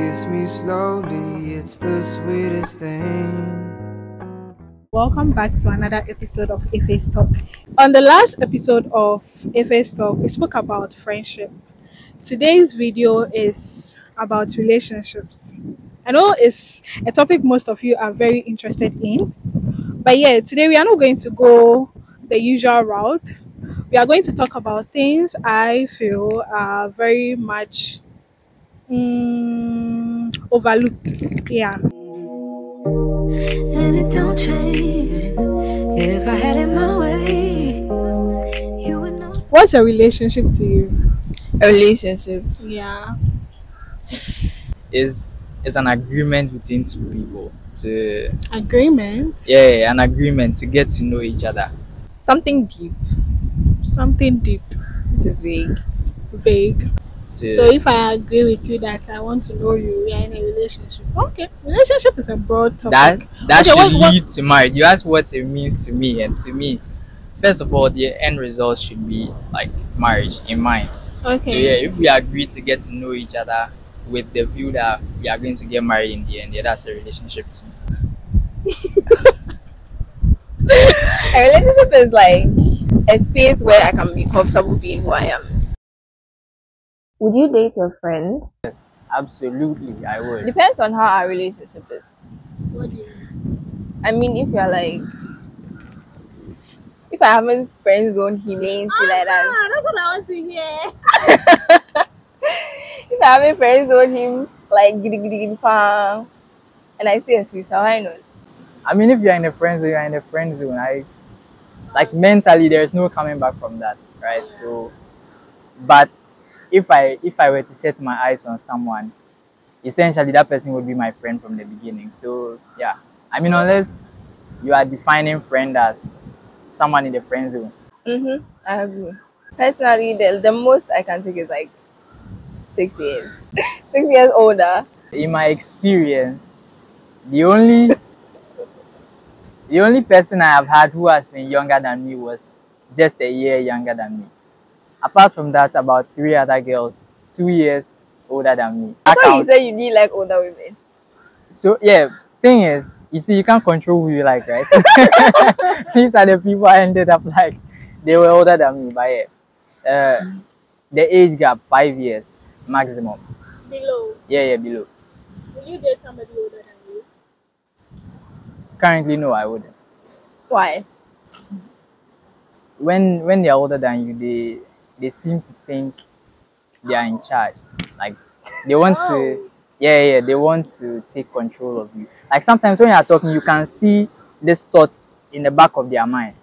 kiss me slowly, it's the sweetest thing. Welcome back to another episode of Efe's Talk. On the last episode of Efe's Talk, we spoke about friendship. Today's video is about relationships. I know it's a topic most of you are very interested in, but yeah, today we are not going to go the usual route. We are going to talk about things I feel are very much overlooked. Yeah. And it don't change. If I had it my way, you would know. What's a relationship to you? A relationship Yeah. is an agreement between two people to Agreement? an agreement to get to know each other. something deep. Something deep. It is vague. Vague. To, So if I agree with you that I want to know you, we are in a relationship. Okay. Relationship is a broad topic. that Okay, should lead to marriage. You ask what it means to me, and to me, first of all, the end result should be like marriage in mind. Okay. So yeah, if we agree to get to know each other with the view that we are going to get married in the end, yeah, that's a relationship to me. A relationship is like a space where I can be comfortable being who I am. Would you date your friend? Yes, absolutely, I would. Depends on how our relationship is. What do you mean? I mean, if you're like, if I haven't friend zoned him, like that. That's what I want to hear. If I haven't friend zoned him, like giddy giddy giddy fam, and I see a future, why not? I mean, if you're in a friend zone, you're in a friend zone. Like mentally, there's no coming back from that, right? So, but if I were to set my eyes on someone, essentially that person would be my friend from the beginning. So yeah, I mean, unless you are defining friend as someone in the friend zone. I agree. Personally, the most I can take is like 6 years. 6 years older. In my experience, the only person I have had who has been younger than me was just a year younger than me. Apart from that, about 3 other girls, 2 years older than me. I thought you said you need like older women. So yeah, thing is, you see, you can't control who you like, right? These are the people I ended up like. They were older than me, but yeah, the age gap 5 years maximum. Below. Yeah, below. Will you date somebody older than you? Currently, no, I wouldn't. Why? When they're older than you, they seem to think they are in charge. Like they want to, they want to take control of you. Like sometimes when you are talking, you can see this thought in the back of their mind.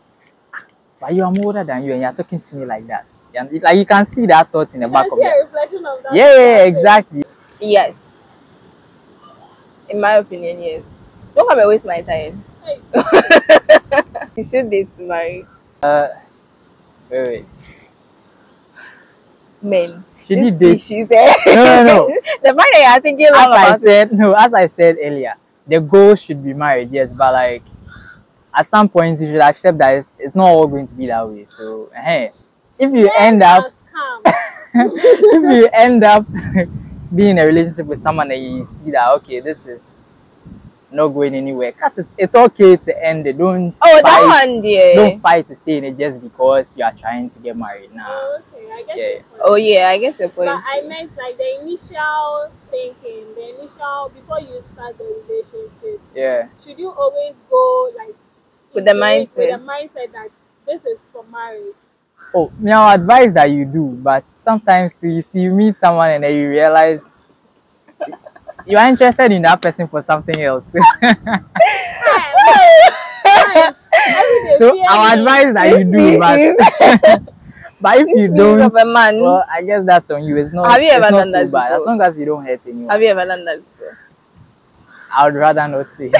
But you are older than you, and you are talking to me like that. Like you can see that thought in the back of See their. a reflection of that. Yeah, exactly. Yes. In my opinion, yes. Don't come and waste my time. Hey. You should date to marry Wait. men. Should you This date? She said. No. The fact that you are thinking long about As I said earlier, the goal should be married, yes, but like at some point you should accept that it's not all going to be that way. So if you end up being in a relationship with someone and you see that okay, this is not going anywhere, it's okay to end it. Don't that fight. one, yeah. Don't fight to stay in it just because you are trying to get married now. Oh, okay, I get Yeah. your point. Oh yeah, I get your point. But I meant like the initial thinking, before you start the relationship, Yeah. should you always go like With the into it mindset. with the mindset that this is for marriage? Oh, now advice that you do, but sometimes you meet someone and then you realize you are interested in that person for something else. So our advice that you do, but if you don't, of a man. well, I guess that's on you. It's not. Have you ever it's not done that so bad before? as long as you don't hurt anyone. Have you ever done that before? I would rather not say.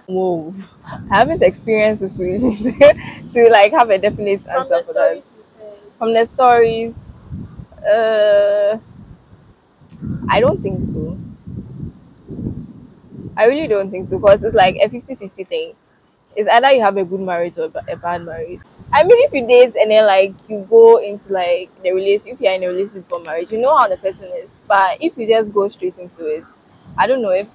Whoa. I haven't experienced it to like have a definite From answer the for that. stories you said. From the stories, I don't think so. I really don't think so because it's like a 50-50 thing. It's either you have a good marriage or a bad marriage. I mean, if you date and then like you go into like the relationship, if you're in a relationship for marriage, you know how the person is. But if you just go straight into it, I don't know. It's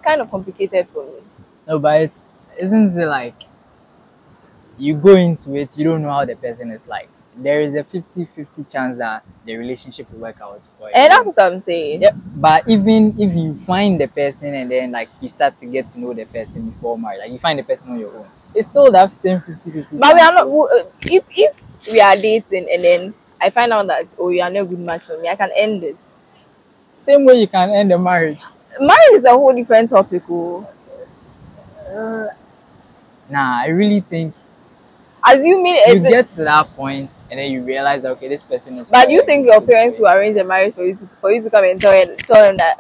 kind of complicated for me. No, but isn't it like you go into it, you don't know how the person is like. There is a 50-50 chance that the relationship will work out for you. And that's what I'm saying. Yep. But even if you find the person and then like you start to get to know the person before marriage, like you find the person on your own, it's still that same 50-50. But we are not. If we are dating and then I find out that you are not a good match for me, I can end it. Same way you can end a marriage. Marriage is a whole different topic. Oh. Nah, I really think Assuming you get to that point and then you realize that okay, this person is. But do you think your parents will arrange a marriage for you to come and tell them that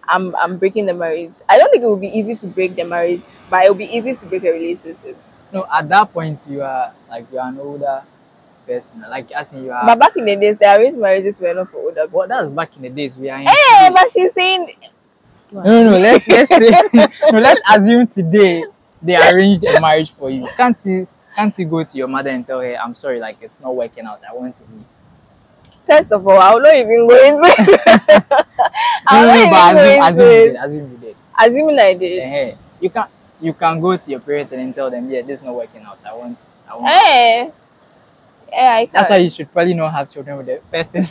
I'm breaking the marriage? I don't think it will be easy to break the marriage, but it will be easy to break a relationship. No, at that point you are an older person, like as in you are. But back in the days, the arranged marriages were not for older people. Well, that's back in the days. We are in. Hey, but she's saying. No. Let's say no. Let's assume today they arranged a marriage for you. Can't you go to your mother and tell her, I'm sorry, like it's not working out. I want to leave. First of all, I will not even go into it. Assume you did. Assuming I did. Hey, you can go to your parents and then tell them, yeah, this is not working out. I want. Hey. Yeah, I can. That's why you should probably not have children with the first the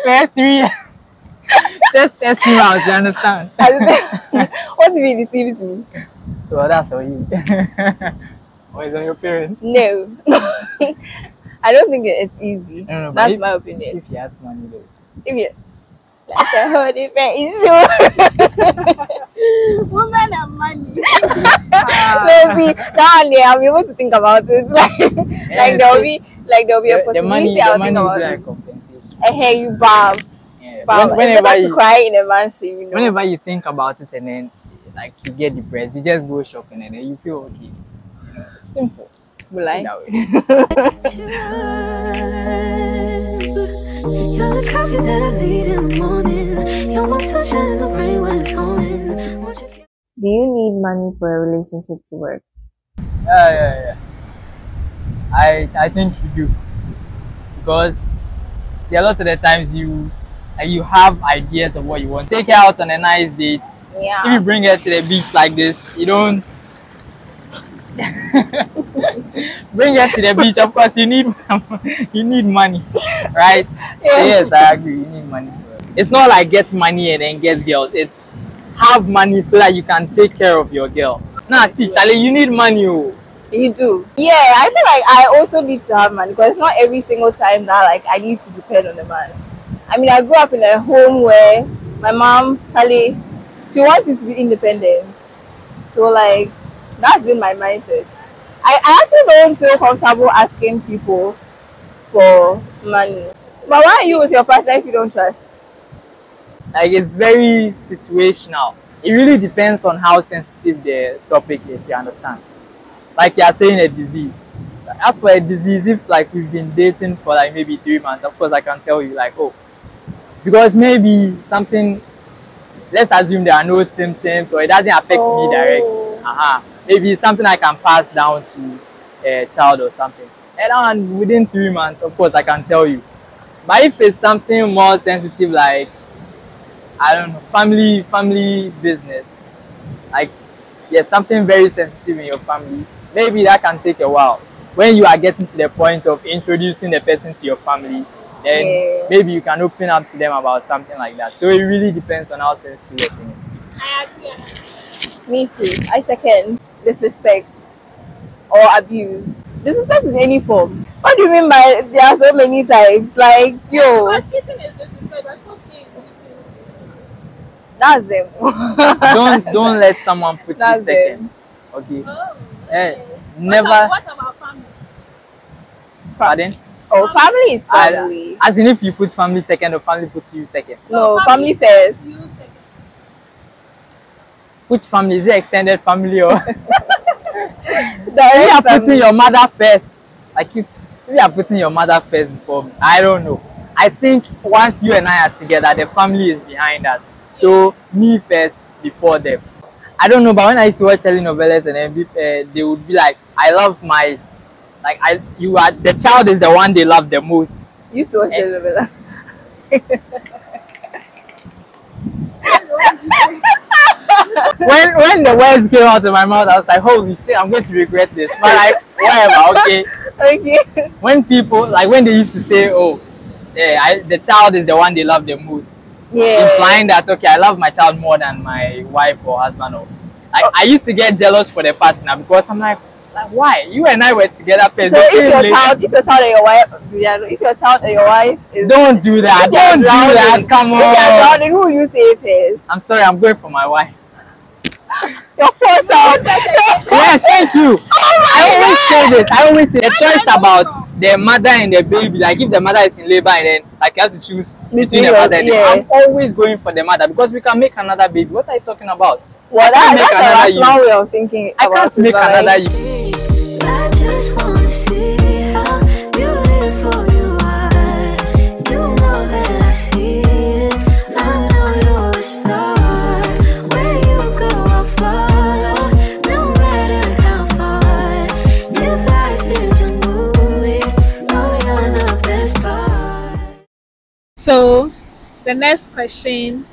first 3 years. Just testing out, you understand? What if he deceives me? Well, that's on you. Or is on your parents? No. I don't think it's easy. No, that's my opinion. If he has money, though. If you that's a whole different issue. Women and money. So see, now I'll be able to think about it. Like there'll be a possibility. The money I'll will think be about like it. compensation. Hey, you bam. Yeah. Whenever you cry in a mansion, you know. Whenever you think about it and then like you get depressed, you just go shopping and then you feel okay. You know, simple. Will I? You're the coffee that I need in the morning. You're my sunshine in the rain when it's pouring. Do you need money for a relationship to work? Yeah. I think you do, because there are lots of the times you have ideas of what you want. Take her out on a nice date. Yeah. If you bring her to the beach like this, you don't bring her to the beach. Of course, you need money, right? Yeah. So yes, I agree. You need money. It's not like get money and then get girls. It's have money so that you can take care of your girl. Nah, see, Charlie, you need money. Oh. You do. Yeah, I feel like I also need to have money, because it's not every single time that like I need to depend on a man. I mean, I grew up in a home where my mom, Charlie, she wants you to be independent. So like that's been my mindset. I actually don't feel comfortable asking people for money. But why are you with your partner if you don't trust? Like, it's very situational. It really depends on how sensitive the topic is, you understand? Like you are saying a disease. As for a disease, if like we've been dating for like maybe 3 months, of course I can tell you like, oh, because maybe something, let's assume there are no symptoms or it doesn't affect me directly. Maybe it's something I can pass down to a child or something. And within 3 months, of course I can tell you. But if it's something more sensitive, like, I don't know, family business, like, yes, something very sensitive in your family, maybe that can take a while. When you are getting to the point of introducing the person to your family, then maybe you can open up to them about something like that. So it really depends on how sensitive the thing is. I agree. Me too. I second disrespect or abuse. Disrespect in any form. What do you mean by there are so many types? Like, yo. Because cheating is disrespect. I'm supposed to say That's them. Don't let someone put That's you second. Them. Okay. Oh, Never. What about family? Pardon? Oh, family is family. As in, if you put family second or family puts you second. No, family first. You second. Which family? Is it extended family or? If you are putting your mother first, like if you are putting your mother first before me, I don't know. I think once you and I are together, the family is behind us. So me first before them. I don't know, but when I used to watch telenovelas and then they would be like, I love my like you are the child is the one they love the most. You used to watch the When the words came out of my mouth, I was like, holy shit, I'm going to regret this. But like, whatever, okay. Okay. When people like when they used to say, oh, yeah, the child is the one they love the most, Yeah. implying that okay, I love my child more than my wife or husband, or like I used to get jealous for the partner because I'm like why? You and I were together first. So if your child and your wife, if your child and your wife is, don't do that. Don't do that. Come on. If they're drowning, who will you say first? I'm sorry, I'm going for my wife. Your poor child. Yes, thank you. I always say this. I always say the choice about the mother and the baby. Like if the mother is in labor and then like you have to choose between the mother and the baby, I'm always going for the mother because we can make another baby. What are you talking about? Well, that's a rational way of thinking. I can't make another you. I just wanna see how beautiful you are. You know that I see it. I know you're a star. Where you go, I'll follow. No matter how far. If life is a movie, oh, you're the best part. So, the next question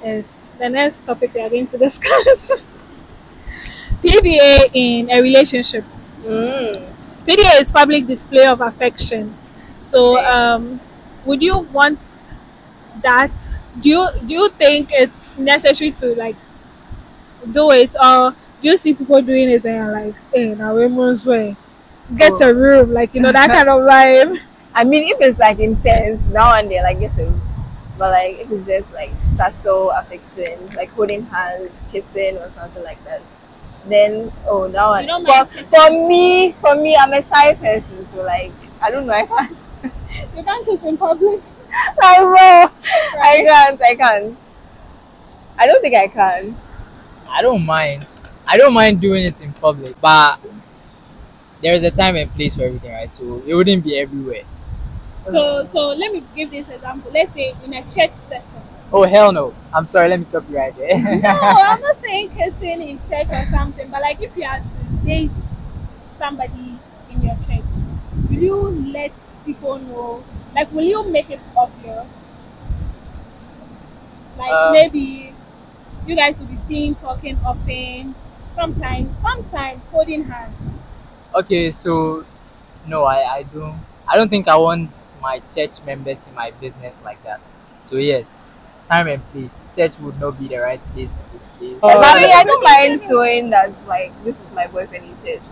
is the next topic we are going to discuss. PDA in a relationship. PDA is public display of affection. So, would you want that? Do you think it's necessary to like do it, or do you see people doing it and you're like, hey, now women's way, get a room, like that kind of vibe? I mean, if it's like intense now and then, like get a room. But like if it's just like subtle affection, like holding hands, kissing or something like that, then that one. For me, I'm a shy person, so like I don't know, I can't. You can't kiss in public. I know. I can't. I don't think I can. I don't mind. I don't mind doing it in public, but there is a time and place for everything, right? So it wouldn't be everywhere. So let me give this example. Let's say in a church setting. Oh hell no! I'm sorry. Let me stop you right there. No, I'm not saying kissing in church or something, but like if you had to date somebody in your church, will you let people know? Like, will you make it obvious? Like maybe you guys will be seen talking often. Sometimes holding hands. Okay, so no, I don't think I want my church members in my business like that. So yes, time and place. Church would not be the right place to display. But I don't mind showing that like this is my boyfriend in church.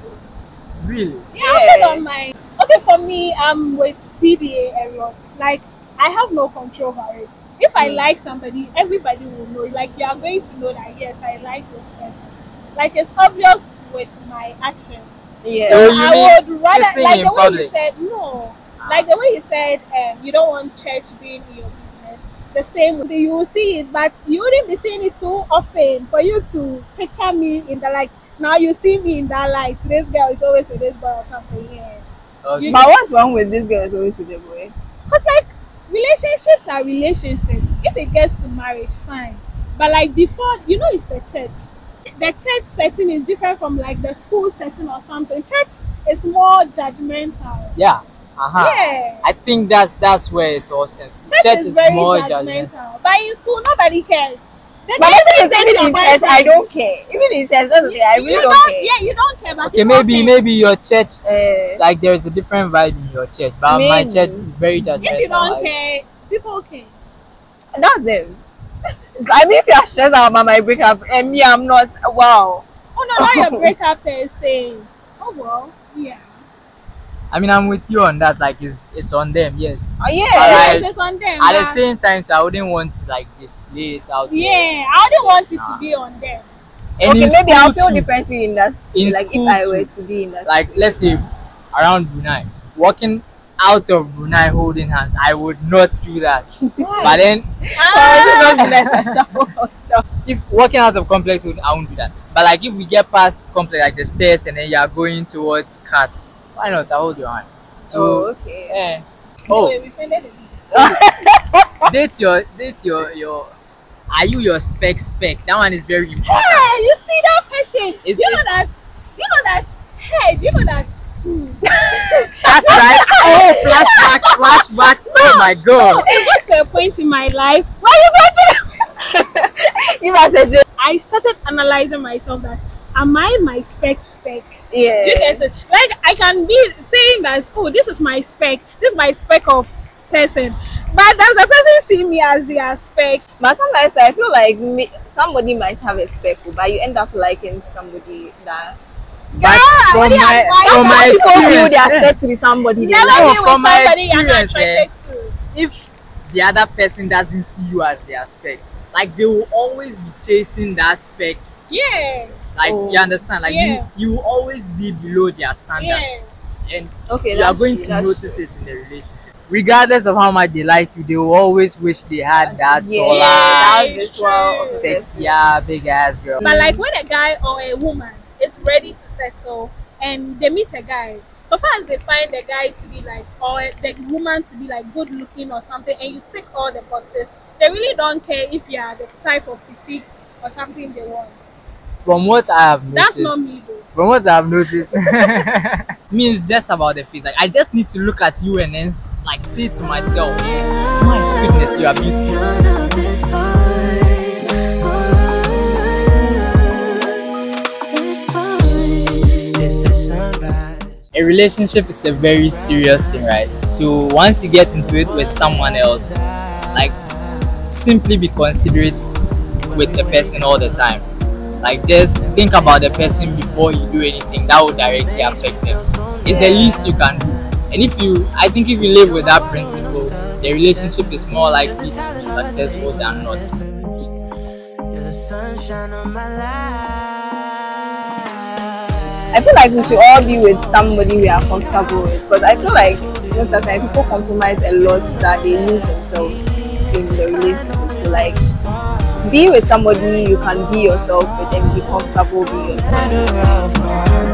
Really? Yeah, I also don't mind. Okay, for me, I'm with PDA a lot. Like I have no control over it. If I like somebody, everybody will know. Like you are going to know that yes, I like this person. Like it's obvious with my actions. Yeah. So I would rather like the way public. you said no. Like the way you said, you don't want church being in your business. The same way you will see it, but you wouldn't be seeing it too often for you to picture me in the like. Now you see me in that light. This girl is always with this boy or something. Yeah. Okay. But what's wrong with this girl is always with the boy? Cause like relationships are relationships. If it gets to marriage, fine. But like before, it's the church. The church setting is different from like the school setting or something. Church is more judgmental. Yeah. Yeah. I think that's where it all stems. Church is very judgmental. But in school, nobody cares. But even in church, I don't care. Even in church, that's okay. I really don't care. Yeah, you don't care. But Okay, maybe your church, like there's a different vibe in your church, but my church is very judgmental. If you don't care, people care. That's them. I mean, if you're stressed about my breakup, and me, I'm not. Wow. Oh no, not your breakup is saying. Oh well, yeah. I mean, I'm with you on that. Like, it's on them, yes. Oh yeah. Yes, it's on them. At the same time, so I wouldn't want to like display it out there. Yeah, I wouldn't want it to be on them. And Okay, in maybe I'll feel too, differently in that. In Like if school I too. were to be in that. like let's say around Brunei, walking out of Brunei holding hands, I would not do that. But then, if walking out of complex, I won't do that. But like if we get past complex, like the stairs, and then you are going towards cat, why not? I hold your hand. So okay. yeah. Anyway, Oh, we finished it. date your. Are you your spec? That one is very important. Hey, you see that question? It's- Do you know that? Hey, do you know that That's right. Oh, flashbacks. Oh my god. It got to a point in my life where you Give us a joke. I started analyzing myself that am I my spec? Yeah. Do you get it? Like I can be saying that, oh, this is my spec, this is my spec of person, but does the person see me as their spec? But sometimes I feel like somebody might have a spec, but you end up liking somebody that. But from my People feel experience, they are set to be somebody. They Never like. be with from my somebody you're not experience, attracted to. if the other person doesn't see you as their spec, like they will always be chasing that spec. Yeah, Like Oh. you understand? Like Yeah. you will always be below their standards, yeah. and Okay, you are that's going true, to that's notice it in the relationship. Regardless of how much they like you, they will always wish they had that Yeah, taller, that Yeah, visual, true. sexier, big ass girl. But like when a guy or a woman is ready to settle and they meet a guy, so far as they find the guy to be like, or the woman to be like good looking or something, and you tick all the boxes, they really don't care if you are the type of physique or something they want. From what I have That's noticed, not me though. from what I have noticed, me it's just about the face. Like I just need to look at you and then like say to myself, my goodness, you are beautiful. You're the best part. Best part. It's the sunrise. A relationship is a very serious thing, right? So once you get into it with someone else, like simply be considerate with the person all the time. Like just think about the person before you do anything that will directly affect them. It's the least you can do. And I think if you live with that principle, the relationship is more likely to be successful than not. You're the sunshine of my life. I feel like we should all be with somebody we are comfortable with, because I feel like most of the time people compromise a lot that they lose themselves in the relationship. So like, be with somebody you can be yourself with and be comfortable being yourself. Matter how far